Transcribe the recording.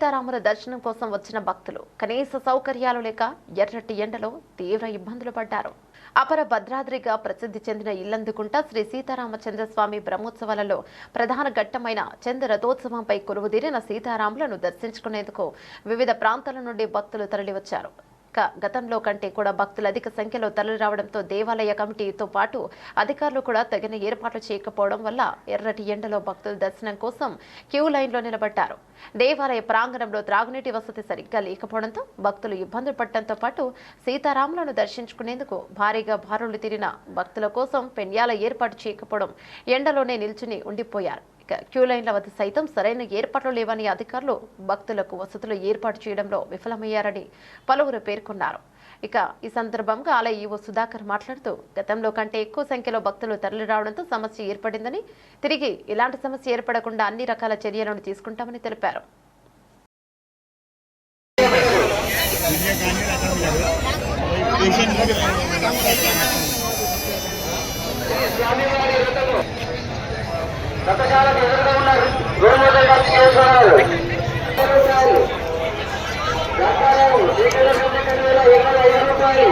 సీతారాముల దర్శనం కోసం వచ్చిన భక్తులు కనీస సౌకర్యాలు లేక ఎర్రటి ఎండలో తీవ్ర ఇబ్బందులు పడ్డారు. అపర భద్రాద్రిగా ప్రసిద్ధి చెందిన ఇల్లందుకుంట శ్రీ సీతారామచంద్రస్వామి బ్రహ్మోత్సవాలలో ప్రధాన ఘట్టమైన చంద్ర రథోత్సవంపై కొలువుదీరిన సీతారాములను దర్శించుకునేందుకు వివిధ ప్రాంతాల నుండి భక్తులు తరలివచ్చారు. గతంలో కంటే కూడా భక్తులు అధిక సంఖ్యలో తరలిరావడంతో దేవాలయ కమిటీతో పాటు అధికారులు కూడా తగిన ఏర్పాట్లు చేయకపోవడం వల్ల ఎర్రటి ఎండలో భక్తుల దర్శనం కోసం క్యూ లైన్లో నిలబడ్డారు. దేవాలయ ప్రాంగణంలో త్రాగునీటి వసతి సరిగ్గా లేకపోవడంతో భక్తులు ఇబ్బందులు పడటంతో పాటు సీతారాములను దర్శించుకునేందుకు భారీగా బారులు తీరిన భక్తుల కోసం పెన్యాల ఏర్పాటు చేయకపోవడం ఎండలోనే నిల్చుని ఉండిపోయారు. క్యూ లైన్ల వద్ద సైతం సరైన ఏర్పాట్లు లేవని అధికారులు భక్తులకు వసతులు ఏర్పాటు చేయడంలో విఫలమయ్యారని పలువురు పేర్కొన్నారు. ఈ సందర్భంగా ఆలయ ఈవో సుధాకర్ మాట్లాడుతూ గతంలో కంటే ఎక్కువ సంఖ్యలో భక్తులు తరలిరావడంతో సమస్య ఏర్పడిందని, తిరిగి ఇలాంటి సమస్య ఏర్పడకుండా అన్ని రకాల చర్యలను తీసుకుంటామని తెలిపారు. రథశాలకు ఎదురుగా ఉన్నారు. గోమోదయ గారికి చేస్తున్నారు. వ్యాపారం రూపాయలు